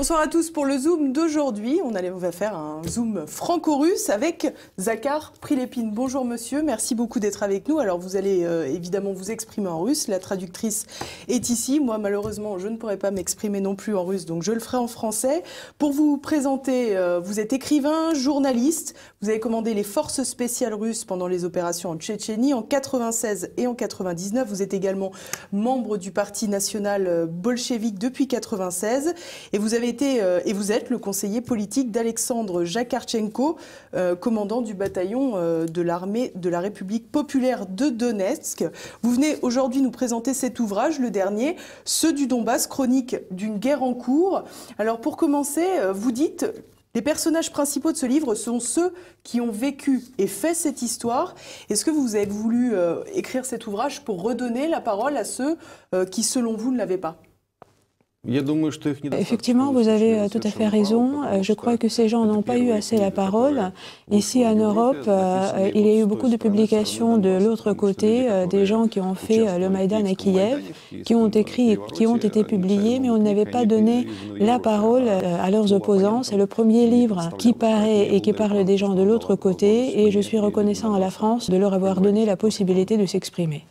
Bonsoir à tous pour le Zoom d'aujourd'hui. On va faire un Zoom franco-russe avec Zakhar Prilepine. Bonjour monsieur, merci beaucoup d'être avec nous. Alors vous allez évidemment vous exprimer en russe. La traductrice est ici. Moi malheureusement je ne pourrai pas m'exprimer non plus en russe, donc je le ferai en français. Pour vous présenter, vous êtes écrivain, journaliste. Vous avez commandé les forces spéciales russes pendant les opérations en Tchétchénie en 96 et en 99. Vous êtes également membre du Parti national bolchevique depuis 96 et vous avez été et vous êtes le conseiller politique d'Alexandre Jakarchenko, commandant du bataillon de l'armée de la République populaire de Donetsk. Vous venez aujourd'hui nous présenter cet ouvrage, le dernier, Ceux du Donbass, chronique d'une guerre en cours. Alors pour commencer, vous dites: les personnages principaux de ce livre sont ceux qui ont vécu et fait cette histoire. Est-ce que vous avez voulu écrire cet ouvrage pour redonner la parole à ceux qui, selon vous, ne l'avaient pas ? Effectivement, vous avez tout à fait raison. Je crois que ces gens n'ont pas eu assez la parole. Ici en Europe, il y a eu beaucoup de publications de l'autre côté, des gens qui ont fait le Maïdan à Kiev, qui ont écrit, qui ont été publiés, mais on n'avait pas donné la parole à leurs opposants. C'est le premier livre qui paraît et qui parle des gens de l'autre côté, et je suis reconnaissant à la France de leur avoir donné la possibilité de s'exprimer.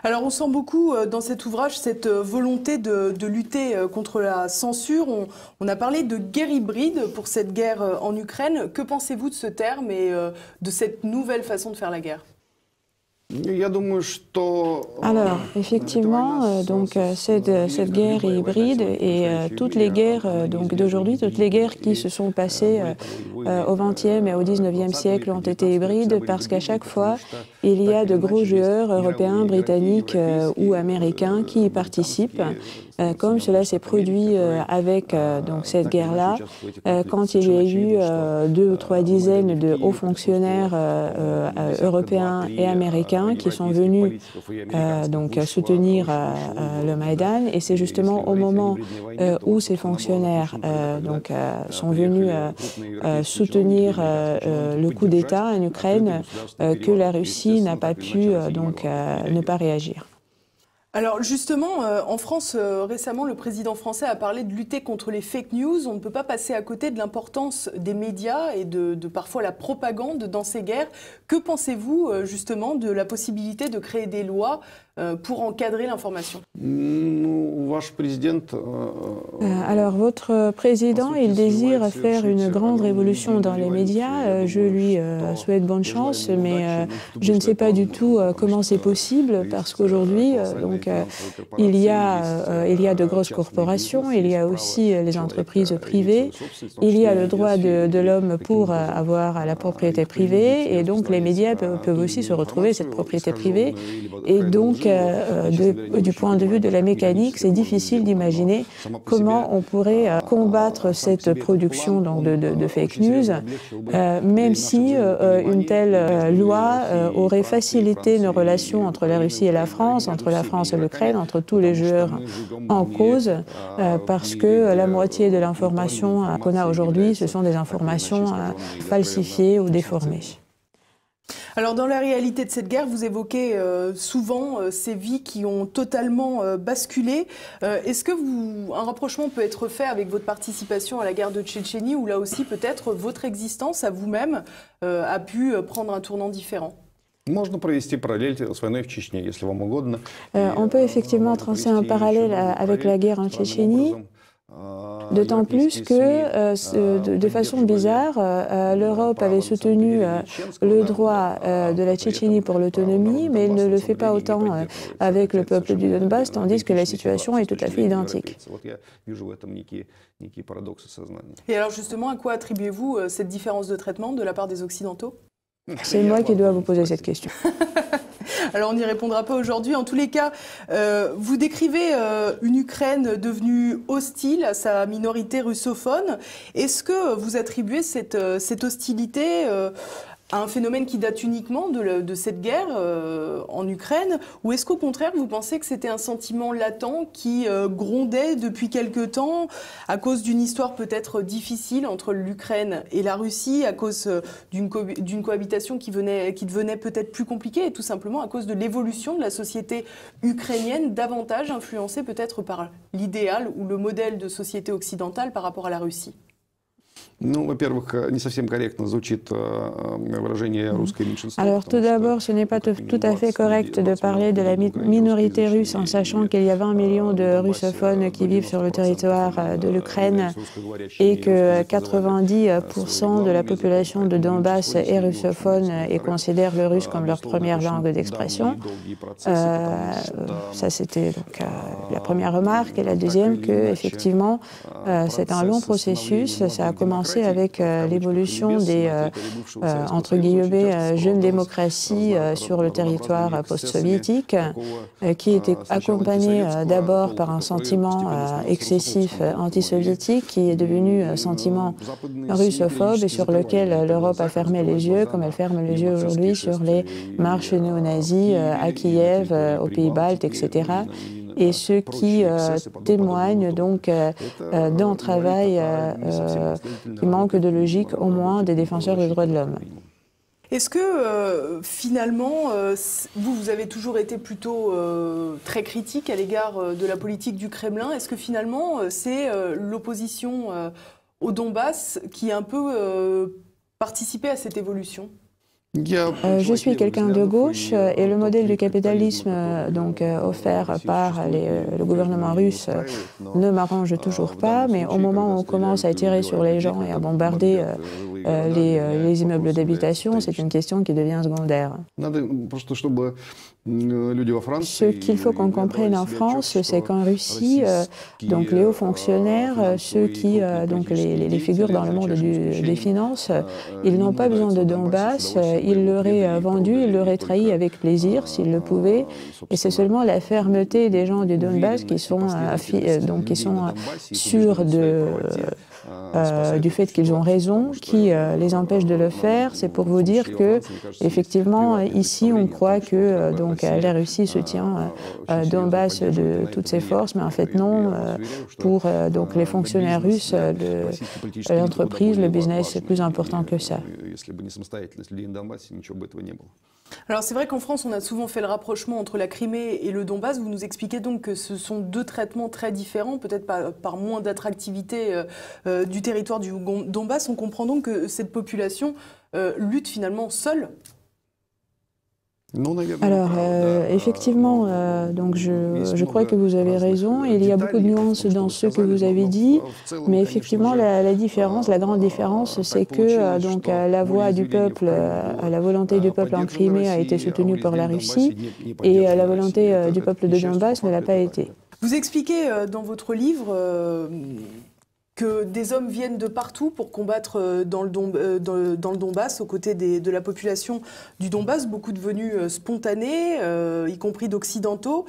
Alors on sent beaucoup dans cet ouvrage cette volonté de lutter contre la censure. On a parlé de guerre hybride pour cette guerre en Ukraine. Que pensez-vous de ce terme et de cette nouvelle façon de faire la guerre ? Alors, effectivement, cette guerre est hybride et toutes les guerres d'aujourd'hui, toutes les guerres qui se sont passées au XXe et au XIXe siècle ont été hybrides parce qu'à chaque fois, il y a de gros joueurs européens, britanniques ou américains qui y participent. Comme cela s'est produit avec cette guerre-là, quand il y a eu 2 ou 3 dizaines de hauts fonctionnaires européens et américains qui sont venus soutenir le Maïdan, et c'est justement au moment où ces fonctionnaires sont venus soutenir le coup d'État en Ukraine que la Russie n'a pas pu ne pas réagir. Alors justement, en France, récemment, le président français a parlé de lutter contre les fake news. On ne peut pas passer à côté de l'importance des médias et de parfois la propagande dans ces guerres. Que pensez-vous justement de la possibilité de créer des lois pour encadrer l'information ? Alors, votre président, il désire faire une grande révolution dans les médias. Je lui souhaite bonne chance, mais je ne sais pas du tout comment c'est possible, parce qu'aujourd'hui, il y a de grosses corporations, il y a aussi les entreprises privées, il y a le droit de l'homme pour avoir la propriété privée, et donc les médias peuvent aussi se retrouver cette propriété privée. Et donc, du point de vue de la mécanique, c'est difficile d'imaginer comment on pourrait combattre cette production de fake news, même si une telle loi aurait facilité nos relations entre la Russie et la France, entre la France et l'Ukraine, entre tous les joueurs en cause, parce que la moitié de l'information qu'on a aujourd'hui, ce sont des informations falsifiées ou déformées. Alors dans la réalité de cette guerre, vous évoquez souvent ces vies qui ont totalement basculé. Est-ce que un rapprochement peut être fait avec votre participation à la guerre de Tchétchénie, où là aussi peut-être votre existence à vous-même a pu prendre un tournant différent ? On peut effectivement tracer un parallèle avec la guerre en Tchétchénie. D'autant plus que, de façon bizarre, l'Europe avait soutenu le droit de la Tchétchénie pour l'autonomie, mais elle ne le fait pas autant avec le peuple du Donbass, tandis que la situation est tout à fait identique. Et alors justement, à quoi attribuez-vous cette différence de traitement de la part des Occidentaux ? C'est moi qui dois vous poser cette question. Alors on n'y répondra pas aujourd'hui. En tous les cas, vous décrivez une Ukraine devenue hostile à sa minorité russophone. Est-ce que vous attribuez cette hostilité à un phénomène qui date uniquement de cette guerre en Ukraine, ou est-ce qu'au contraire vous pensez que c'était un sentiment latent qui grondait depuis quelque temps à cause d'une histoire peut-être difficile entre l'Ukraine et la Russie, à cause d'une cohabitation qui devenait peut-être plus compliquée et tout simplement à cause de l'évolution de la société ukrainienne, davantage influencée peut-être par l'idéal ou le modèle de société occidentale par rapport à la Russie? Alors tout d'abord, ce n'est pas tout à fait correct de parler de la minorité russe en sachant qu'il y a 20 millions de russophones qui vivent sur le territoire de l'Ukraine et que 90% de la population de Donbass est russophone et considère le russe comme leur première langue d'expression. Ça, c'était donc la première remarque. Et la deuxième, qu'effectivement, c'est un long processus. Ça a commencé avec l'évolution des, entre guillemets, jeunes démocraties sur le territoire post-soviétique, qui était accompagnée d'abord par un sentiment excessif anti-soviétique, qui est devenu un sentiment russophobe et sur lequel l'Europe a fermé les yeux, comme elle ferme les yeux aujourd'hui sur les marches néo-nazis à Kiev, aux Pays-Baltes, etc. Et ce qui témoigne donc d'un travail qui manque de logique, au moins des défenseurs des droits de l'homme. Est-ce que finalement, vous avez toujours été plutôt très critique à l'égard de la politique du Kremlin? Est-ce que finalement, c'est l'opposition au Donbass qui a un peu participé à cette évolution? Je suis quelqu'un de gauche et le modèle du capitalisme donc, offert par le gouvernement russe ne m'arrange toujours pas, mais au moment où on commence à tirer sur les gens et à bombarder les immeubles d'habitation, c'est une question qui devient secondaire. Ce qu'il faut qu'on comprenne en France, c'est qu'en Russie, donc les hauts fonctionnaires, ceux qui, donc les figures dans le monde des finances, ils n'ont pas besoin de Donbass, ils l'auraient vendu, ils l'auraient trahi avec plaisir s'ils le pouvaient, et c'est seulement la fermeté des gens du Donbass qui sont, qui sont sûrs du fait qu'ils ont raison, qui les empêche de le faire. C'est pour vous dire que, effectivement, ici, on croit que donc, la Russie soutient Donbass de toutes ses forces, mais en fait non. Pour donc, les fonctionnaires russes, l'entreprise, le business, c'est plus important que ça. Alors c'est vrai qu'en France, on a souvent fait le rapprochement entre la Crimée et le Donbass. Vous nous expliquez donc que ce sont deux traitements très différents, peut-être par moins d'attractivité du territoire du Donbass. On comprend donc que cette population lutte finalement seule. Alors, effectivement, donc je crois que vous avez raison. Il y a beaucoup de nuances dans ce que vous avez dit, mais effectivement, la différence, la grande différence, c'est que donc, la voix du peuple, la volonté du peuple en Crimée a été soutenue par la Russie, et la volonté du peuple de Donbass ne l'a pas été. Vous expliquez dans votre livre que des hommes viennent de partout pour combattre dans le Donbass, aux côtés de la population du Donbass, beaucoup de venus spontanés, y compris d'occidentaux.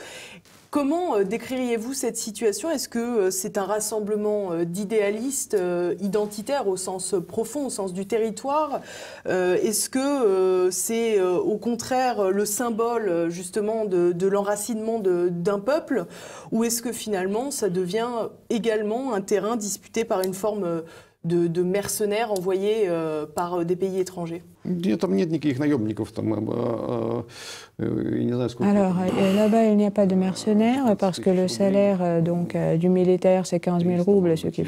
Comment décririez-vous cette situation? Est-ce que c'est un rassemblement d'idéalistes identitaires au sens profond, au sens du territoire? Est-ce que c'est au contraire le symbole justement de l'enracinement d'un peuple? Ou est-ce que finalement ça devient également un terrain disputé par une forme de mercenaires envoyés par des pays étrangers? Alors là-bas, il n'y a pas de mercenaires parce que le salaire donc, du militaire, c'est 15 000 roubles, ce qui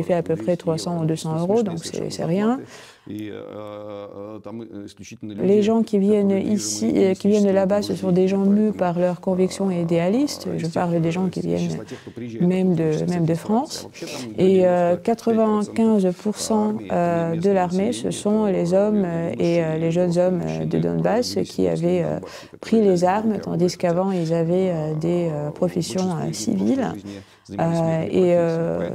fait à peu près 300 ou 200 euros, donc c'est rien. Les gens qui viennent ici, qui viennent là-bas, ce sont des gens mus par leurs convictions et idéalistes. Je parle des gens qui viennent même de France. Et 95% de l'armée, ce sont les hommes et les jeunes hommes de Donbass qui avaient pris les armes, tandis qu'avant, ils avaient des professions civiles.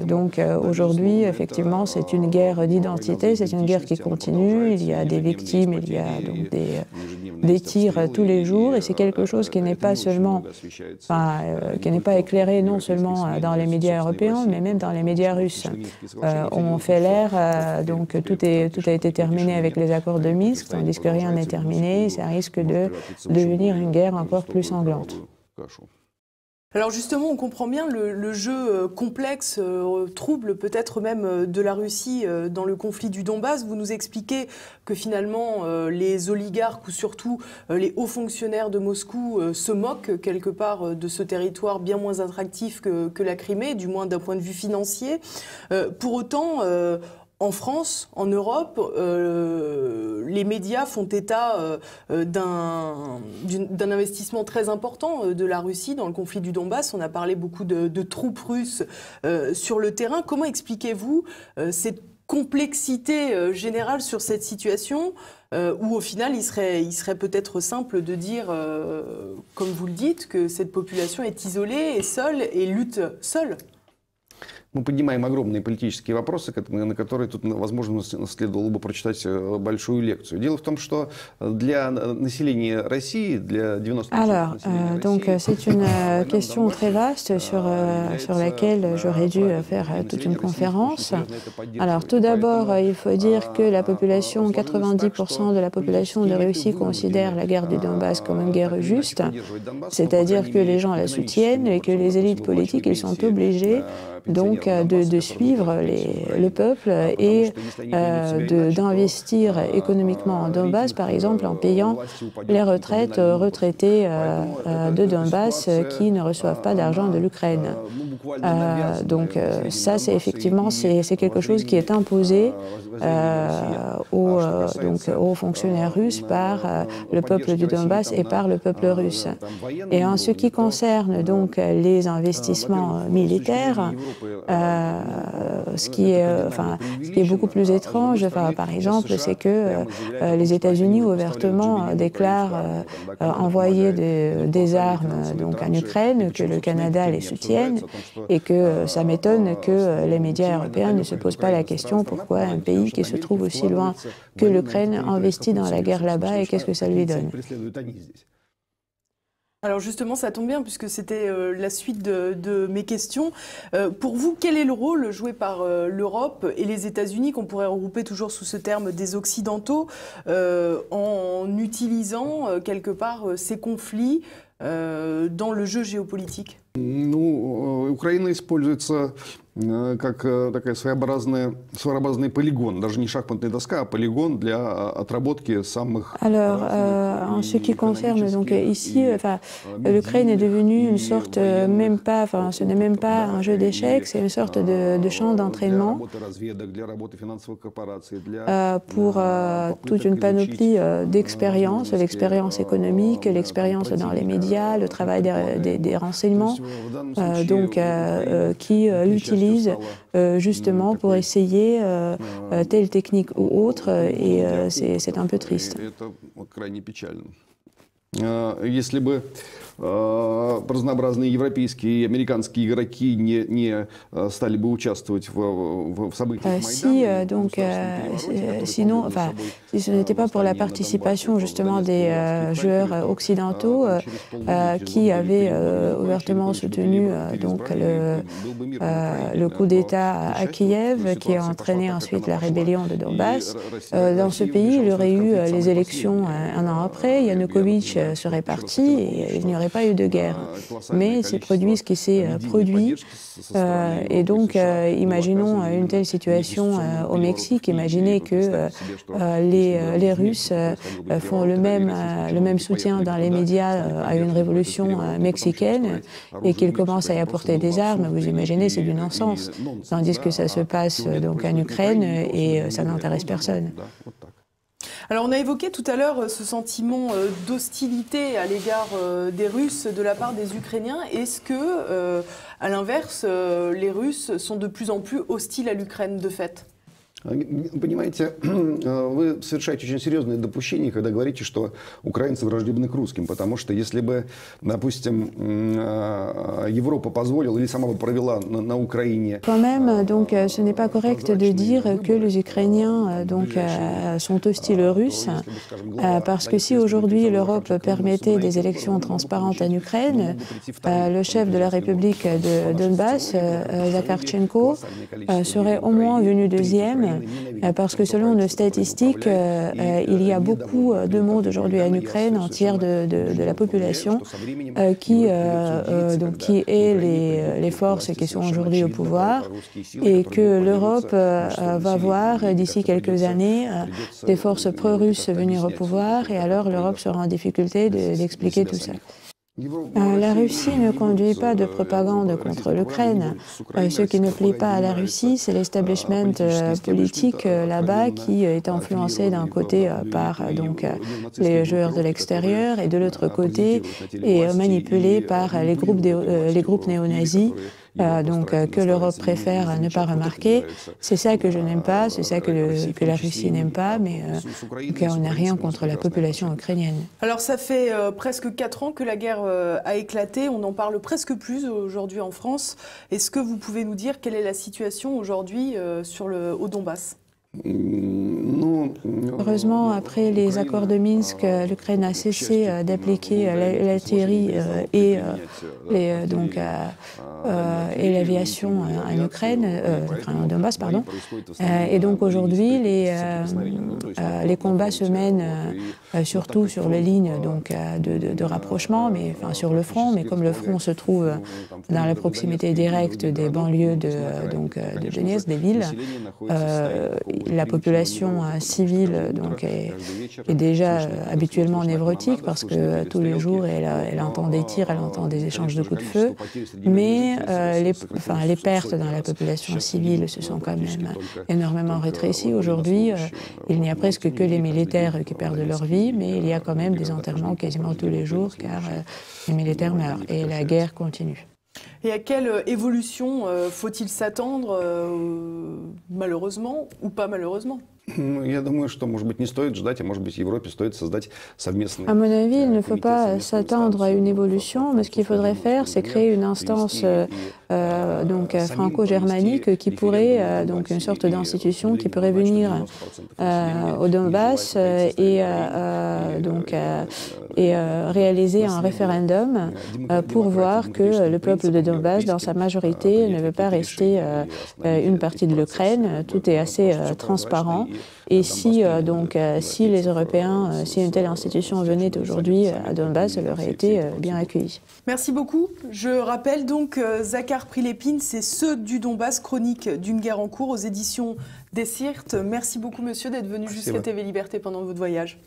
Donc aujourd'hui, effectivement, c'est une guerre d'identité, c'est une guerre qui continue, il y a des victimes, il y a donc des tirs tous les jours, et c'est quelque chose qui n'est pas seulement, qui n'est pas éclairé non seulement dans les médias européens, mais même dans les médias russes. On fait l'air, donc tout a été terminé avec les accords de Minsk, tandis que rien n'est terminé, ça risque de devenir une guerre encore plus sanglante. Alors justement, on comprend bien le jeu complexe, trouble peut-être même de la Russie dans le conflit du Donbass. Vous nous expliquez que finalement les oligarques ou surtout les hauts fonctionnaires de Moscou se moquent quelque part de ce territoire bien moins attractif que la Crimée, du moins d'un point de vue financier. Pour autant, en France, en Europe, les médias font état d'un investissement très important de la Russie dans le conflit du Donbass. On a parlé beaucoup de troupes russes sur le terrain. Comment expliquez-vous cette complexité générale sur cette situation où au final il serait peut-être simple de dire, comme vous le dites, que cette population est isolée et seule et lutte seule? Мы поднимаем огромные политические вопросы, на которые тут, возможно, следовало бы прочитать большую лекцию. Дело в том, что для населения России, для 90%... Alors, donc c'est une question très vaste sur laquelle j'aurais dû faire toute une conférence. Alors, tout d'abord, il faut dire que la population, 90% de la population de Russie considère la guerre du Donbass comme une guerre juste, c'est-à-dire que les gens la soutiennent et que les élites politiques, ils sont obligés donc de suivre le peuple et d'investir économiquement en Donbass, par exemple en payant les retraités de Donbass qui ne reçoivent pas d'argent de l'Ukraine. Donc ça, c'est effectivement quelque chose qui est imposé aux fonctionnaires russes par le peuple du Donbass et par le peuple russe. Et en ce qui concerne donc les investissements militaires, ce qui est beaucoup plus étrange, par exemple, c'est que les États-Unis ouvertement déclarent envoyer des armes donc en Ukraine, que le Canada les soutienne, et que ça m'étonne que les médias européens ne se posent pas la question pourquoi un pays qui se trouve aussi loin que l'Ukraine investit dans la guerre là-bas et qu'est-ce que ça lui donne. Alors justement, ça tombe bien puisque c'était la suite de mes questions. Pour vous, quel est le rôle joué par l'Europe et les États-Unis, qu'on pourrait regrouper toujours sous ce terme des Occidentaux, en utilisant quelque part ces conflits dans le jeu géopolitique? Украина используется как такой своеобразный полигон, даже не шахматная доска, а полигон для отработки самых... Alors, en ce qui concerne donc ici, l'Ukraine est devenue une sorte, ce n'est même pas un jeu d'échecs, c'est une sorte de champ d'entraînement pour toute une panoplie d'expériences, l'expérience économique, l'expérience dans les médias, le travail des renseignements, qui l'utilisent justement pour essayer telle technique ou autre, et c'est un peu triste. Если бы разнообразные европейские и американские игроки не стали бы участвовать в событиях Майдана. Si ce n'était pas pour la participation justement des joueurs occidentaux qui avaient ouvertement soutenu le coup d'État à Kiev, qui a entraîné ensuite la rébellion de Donbass, dans ce pays, il y aurait eu les élections un an après, Yanukovych serait parti et il n'y aurait pas eu de guerre. Mais c'est produit ce qui s'est produit. Et donc, imaginons une telle situation au Mexique. Imaginez que les Russes font le même soutien dans les médias à une révolution mexicaine et qu'ils commencent à y apporter des armes. Vous imaginez, c'est du non-sens. Tandis que ça se passe donc en Ukraine et ça n'intéresse personne. Alors on a évoqué tout à l'heure ce sentiment d'hostilité à l'égard des Russes de la part des Ukrainiens. Est-ce que, à l'inverse, les Russes sont de plus en plus hostiles à l'Ukraine de fait? Понимаете, вы совершаете очень серьезные допущения, когда говорите, что украинцы враждебны к русским, потому что если бы, допустим, Европа позволила или сама бы провела на Украине... Quand même, donc, ce n'est pas correct de dire que les Ukrainiens sont hostiles aux Russes, parce que si aujourd'hui l'Europe permettait des élections transparentes en Ukraine, le chef de la République de Donbass, Zakharchenko, serait au moins venu deuxième, parce que selon nos statistiques, il y a beaucoup de monde aujourd'hui en Ukraine, un tiers de la population, qui est les forces qui sont aujourd'hui au pouvoir, et que l'Europe va voir d'ici quelques années des forces pro-russes venir au pouvoir, et alors l'Europe sera en difficulté d'expliquer tout ça. La Russie ne conduit pas de propagande contre l'Ukraine. Ce qui ne plaît pas à la Russie, c'est l'establishment politique là-bas qui est influencé d'un côté par les joueurs de l'extérieur et de l'autre côté est manipulé par les groupes néo-nazis. Que l'Europe préfère ne pas remarquer. C'est ça que je n'aime pas, c'est ça que la Russie n'aime pas, mais on n'a rien contre la population ukrainienne. Alors ça fait presque 4 ans que la guerre a éclaté, on en parle presque plus aujourd'hui en France. Est-ce que vous pouvez nous dire quelle est la situation aujourd'hui au Donbass ? Heureusement, après les accords de Minsk, l'Ukraine a cessé d'appliquer l'artillerie et l'aviation en Ukraine, en Donbass, pardon. Et donc aujourd'hui, les combats se mènent surtout sur les lignes de rapprochement, mais sur le front. Mais comme le front se trouve dans la proximité directe des banlieues de Donetsk, des villes, la population civile est déjà habituellement névrotique parce que tous les jours elle entend des tirs, elle entend des échanges de coups de feu, mais les pertes dans la population civile se sont quand même énormément rétrécies. Aujourd'hui, il n'y a presque que les militaires qui perdent leur vie, mais il y a quand même des enterrements quasiment tous les jours car les militaires meurent et la guerre continue. Et à quelle évolution faut-il s'attendre, malheureusement ou pas malheureusement ? Я думаю, что, может быть, не стоит ждать, а может быть, Европе стоит создать совместный... À mon avis, il ne faut pas s'attendre à une évolution, mais ce qu'il faudrait faire, c'est créer une instance franco-germanique qui pourrait, une sorte d'institution qui pourrait venir au Donbass et réaliser un référendum pour voir que le peuple de Donbass, dans sa majorité, ne veut pas rester une partie de l'Ukraine. Tout est assez transparent. Et si les Européens, si une telle institution venait aujourd'hui à Donbass, elle aurait été bien accueillie. Merci beaucoup. Je rappelle donc Zakhar Prilepine, c'est Ceux du Donbass, chronique d'une guerre en cours aux éditions des Sirtes. Merci beaucoup monsieur d'être venu jusqu'à TV Liberté pendant votre voyage.